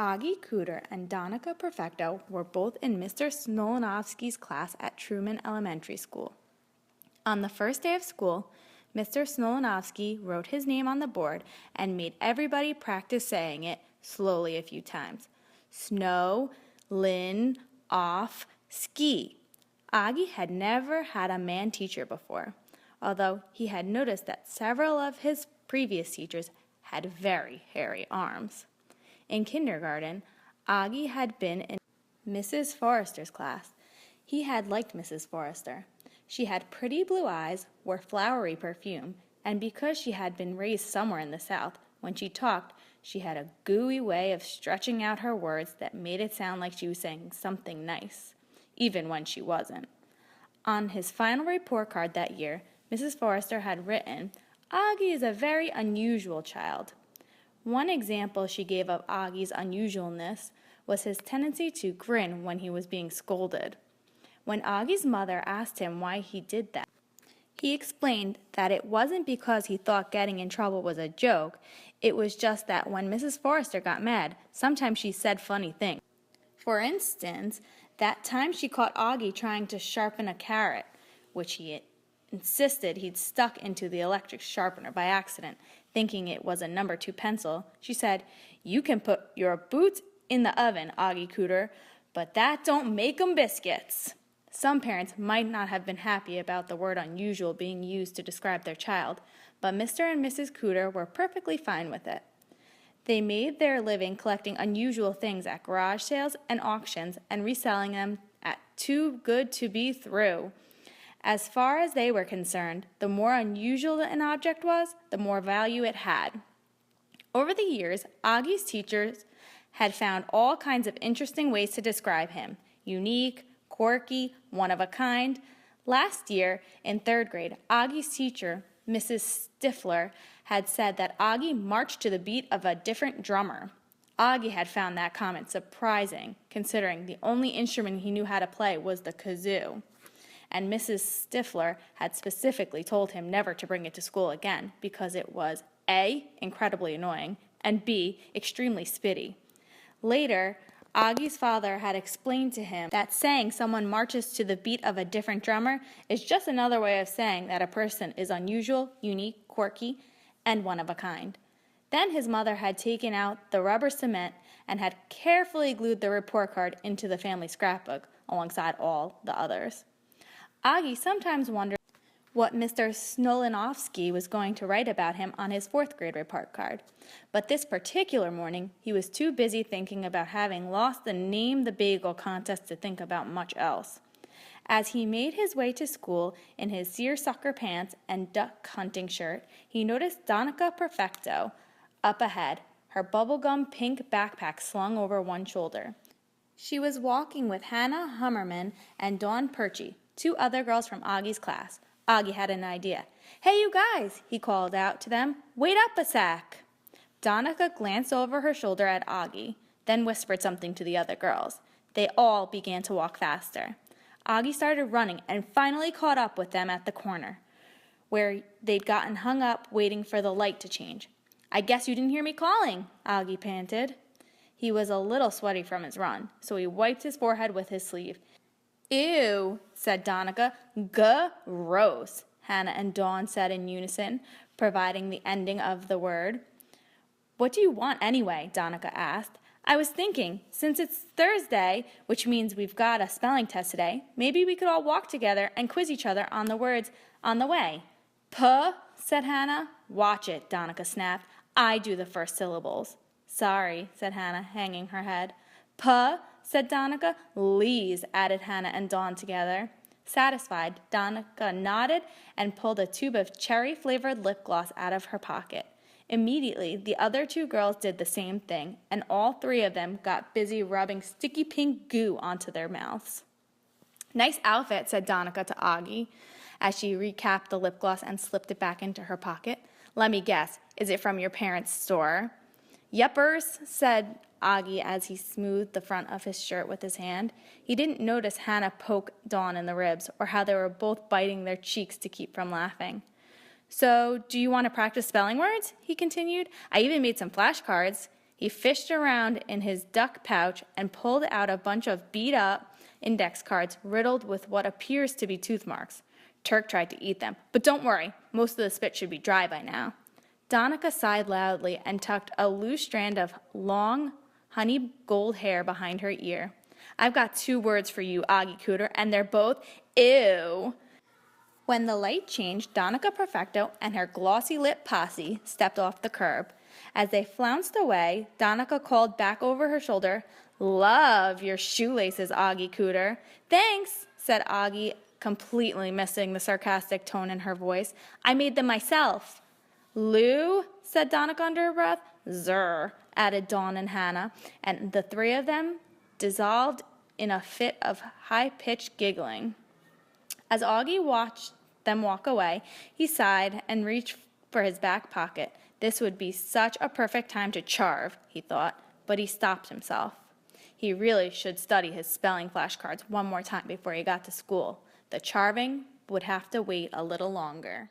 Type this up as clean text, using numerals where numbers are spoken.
Oggie Cooder and Donica Perfecto were both in Mr. Smolinovsky's class at Truman Elementary School. On the first day of school, Mr. Smolinovsky wrote his name on the board and made everybody practice saying it slowly a few times. Snow, Lynn, off, ski. Oggie had never had a man teacher before, although he had noticed that several of his previous teachers had very hairy arms. In kindergarten, Oggie had been in Mrs. Forrester's class. He had liked Mrs. Forrester. She had pretty blue eyes, wore flowery perfume, and because she had been raised somewhere in the South, when she talked, she had a gooey way of stretching out her words that made it sound like she was saying something nice, even when she wasn't. On his final report card that year, Mrs. Forrester had written, "Oggie is a very unusual child." One example she gave of Oggie's unusualness was his tendency to grin when he was being scolded. When Oggie's mother asked him why he did that, he explained that it wasn't because he thought getting in trouble was a joke, it was just that when Mrs. Forrester got mad, sometimes she said funny things. For instance, that time she caught Oggie trying to sharpen a carrot, which he insisted he'd stuck into the electric sharpener by accident, thinking it was a number 2 pencil. She said, "You can put your boots in the oven, Oggie Cooder, but that don't make 'em biscuits." Some parents might not have been happy about the word unusual being used to describe their child, but Mr. and Mrs. Cooder were perfectly fine with it. They made their living collecting unusual things at garage sales and auctions and reselling them at Too Good to Be Through. As far as they were concerned, the more unusual an object was, the more value it had. Over the years, Oggie's teachers had found all kinds of interesting ways to describe him: unique, quirky, one of a kind. Last year, in 3rd grade, Oggie's teacher, Mrs. Stifler, had said that Oggie marched to the beat of a different drummer. Oggie had found that comment surprising, considering the only instrument he knew how to play was the kazoo. And Mrs. Stifler had specifically told him never to bring it to school again because it was A, incredibly annoying, and B, extremely spitty. Later, Oggie's father had explained to him that saying someone marches to the beat of a different drummer is just another way of saying that a person is unusual, unique, quirky, and one of a kind. Then his mother had taken out the rubber cement and had carefully glued the report card into the family scrapbook alongside all the others. Oggie sometimes wondered what Mr. Smolinovsky was going to write about him on his 4th grade report card. But this particular morning, he was too busy thinking about having lost the Name the Bagel contest to think about much else. As he made his way to school in his seersucker pants and duck hunting shirt, he noticed Donica Perfecto up ahead, her bubblegum pink backpack slung over one shoulder. She was walking with Hannah Hummerman and Dawn Perchie, 2 other girls from Oggie's class. Oggie had an idea. "Hey, you guys," he called out to them. "Wait up a sec." Donica glanced over her shoulder at Oggie, then whispered something to the other girls. They all began to walk faster. Oggie started running and finally caught up with them at the corner, where they'd gotten hung up waiting for the light to change. "I guess you didn't hear me calling," Oggie panted. He was a little sweaty from his run, so he wiped his forehead with his sleeve. "Ew," said Donica. "Gross," Hannah and Dawn said in unison, providing the ending of the word. "What do you want anyway?" Donica asked. "I was thinking, since it's Thursday, which means we've got a spelling test today, maybe we could all walk together and quiz each other on the words on the way." "Puh," said Hannah. "Watch it," Donica snapped. "I do the first syllables." "Sorry," said Hannah, hanging her head. "Puh," said Donica. "Lees," added Hannah and Dawn together. Satisfied, Donica nodded and pulled a tube of cherry-flavored lip gloss out of her pocket. Immediately, the other 2 girls did the same thing, and all 3 of them got busy rubbing sticky pink goo onto their mouths. "Nice outfit," said Donica to Oggie, as she recapped the lip gloss and slipped it back into her pocket. "Let me guess, is it from your parents' store?" "Yuppers," said Oggie as he smoothed the front of his shirt with his hand. He didn't notice Hannah poke Dawn in the ribs or how they were both biting their cheeks to keep from laughing. "So, do you want to practice spelling words?" he continued. "I even made some flashcards." He fished around in his duck pouch and pulled out a bunch of beat-up index cards riddled with what appears to be tooth marks. Turk tried to eat them, but don't worry, most of the spit should be dry by now. Donica sighed loudly and tucked a loose strand of long, honey gold hair behind her ear. I've got 2 words for you, Oggie Cooder, and they're both ew. When the light changed, Donica Perfecto and her glossy-lipped posse stepped off the curb. As they flounced away, Donica called back over her shoulder, "Love your shoelaces, Oggie Cooder." "Thanks," said Oggie, completely missing the sarcastic tone in her voice. "I made them myself." "Lou," said Donica under her breath. "Zer," added Dawn and Hannah, and the 3 of them dissolved in a fit of high-pitched giggling. As Oggie watched them walk away, he sighed and reached for his back pocket. This would be such a perfect time to charve, he thought, but he stopped himself. He really should study his spelling flashcards one more time before he got to school. The charving would have to wait a little longer.